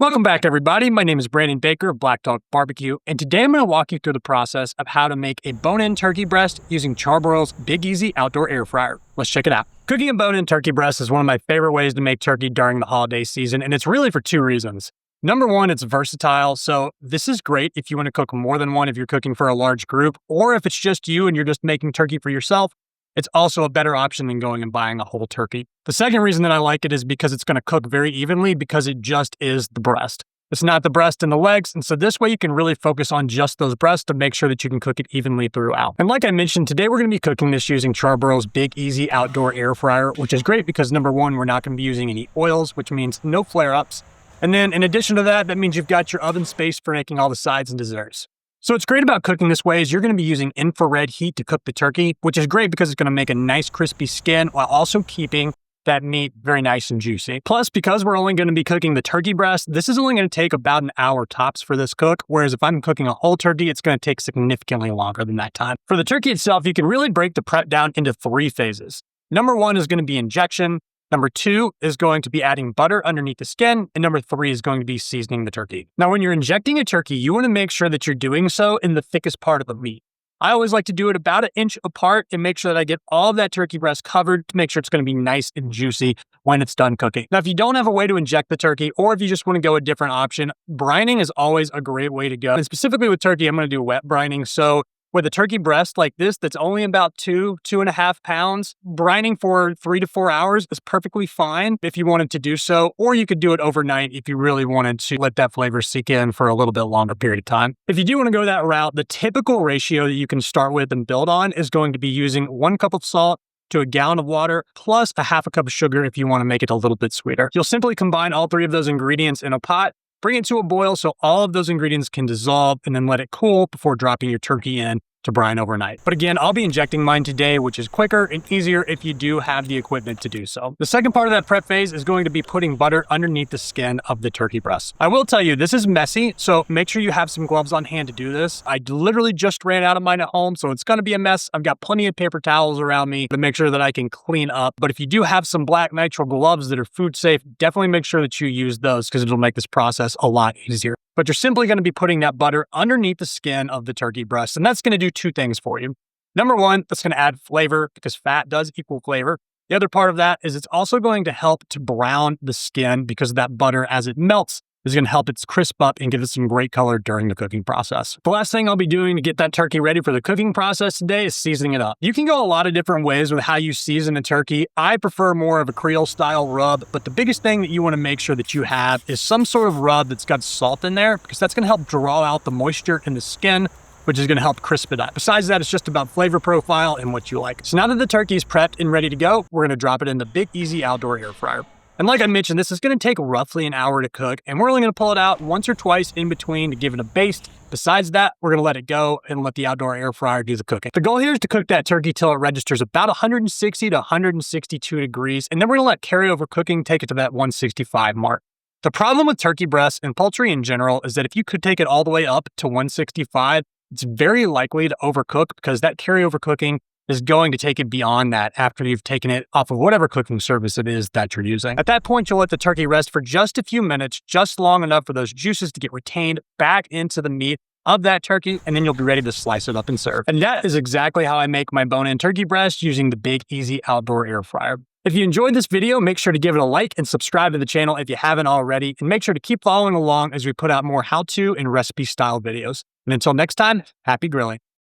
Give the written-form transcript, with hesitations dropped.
Welcome back, everybody. My name is Brandon Baker of Black Dog Barbecue, and today I'm going to walk you through the process of how to make a bone-in turkey breast using Charbroil's Big Easy Outdoor Air Fryer. Let's check it out. Cooking a bone-in turkey breast is one of my favorite ways to make turkey during the holiday season, and it's really for two reasons. Number one, it's versatile, so this is great if you want to cook more than one if you're cooking for a large group, or if it's just you and you're just making turkey for yourself. It's also a better option than going and buying a whole turkey. The second reason that I like it is because it's going to cook very evenly because it just is the breast. It's not the breast and the legs, and so this way you can really focus on just those breasts to make sure that you can cook it evenly throughout. And like I mentioned, today we're going to be cooking this using Charbroil's Big Easy Outdoor Air Fryer, which is great because number one, we're not going to be using any oils, which means no flare-ups. And then in addition to that, that means you've got your oven space for making all the sides and desserts. So what's great about cooking this way is you're going to be using infrared heat to cook the turkey, which is great because it's going to make a nice crispy skin while also keeping that meat very nice and juicy. Plus, because we're only going to be cooking the turkey breast, this is only going to take about an hour tops for this cook, whereas if I'm cooking a whole turkey, it's going to take significantly longer than that time. For the turkey itself, you can really break the prep down into three phases. Number one is going to be injection. Number two is going to be adding butter underneath the skin. And number three is going to be seasoning the turkey. Now, when you're injecting a turkey, you want to make sure that you're doing so in the thickest part of the meat. I always like to do it about 1 inch apart and make sure that I get all of that turkey breast covered to make sure it's going to be nice and juicy when it's done cooking. Now, if you don't have a way to inject the turkey, or if you just want to go a different option, brining is always a great way to go. And specifically with turkey, I'm going to do wet brining. So with a turkey breast like this, that's only about 2.5 pounds, brining for 3 to 4 hours is perfectly fine if you wanted to do so, or you could do it overnight if you really wanted to let that flavor sink in for a little bit longer period of time. If you do want to go that route, the typical ratio that you can start with and build on is going to be using 1 cup of salt to a gallon of water, plus 1/2 cup of sugar if you want to make it a little bit sweeter. You'll simply combine all 3 of those ingredients in a pot, bring it to a boil so all of those ingredients can dissolve, and then let it cool before dropping your turkey in to brine overnight. But again, I'll be injecting mine today, which is quicker and easier if you do have the equipment to do so. The second part of that prep phase is going to be putting butter underneath the skin of the turkey breast. I will tell you, this is messy, so make sure you have some gloves on hand to do this. I literally just ran out of mine at home, so it's going to be a mess. I've got plenty of paper towels around me to make sure that I can clean up. But if you do have some black nitrile gloves that are food safe, definitely make sure that you use those because it'll make this process a lot easier. But you're simply going to be putting that butter underneath the skin of the turkey breast, and that's going to do 2 things for you. Number one, that's going to add flavor because fat does equal flavor. The other part of that is it's also going to help to brown the skin because that butter, as it melts, is going to help it crisp up and give it some great color during the cooking process. The last thing I'll be doing to get that turkey ready for the cooking process today is seasoning it up. You can go a lot of different ways with how you season a turkey. I prefer more of a Creole style rub, but the biggest thing that you want to make sure that you have is some sort of rub that's got salt in there because that's going to help draw out the moisture in the skin, which is going to help crisp it up. Besides that, it's just about flavor profile and what you like. So now that the turkey is prepped and ready to go, we're going to drop it in the Big Easy Outdoor Air Fryer. And like I mentioned, this is going to take roughly an hour to cook, and we're only going to pull it out once or twice in between to give it a baste. Besides that, we're going to let it go and let the outdoor air fryer do the cooking. The goal here is to cook that turkey till it registers about 160 to 162 degrees, and then we're going to let carryover cooking take it to that 165 mark. The problem with turkey breasts and poultry in general is that if you could take it all the way up to 165, it's very likely to overcook because that carryover cooking is going to take it beyond that after you've taken it off of whatever cooking service it is that you're using. At that point, you'll let the turkey rest for just a few minutes, just long enough for those juices to get retained back into the meat of that turkey, and then you'll be ready to slice it up and serve. And that is exactly how I make my bone-in turkey breast using the Big Easy Outdoor Air Fryer. If you enjoyed this video, make sure to give it a like and subscribe to the channel if you haven't already, and make sure to keep following along as we put out more how-to and recipe-style videos. And until next time, happy grilling.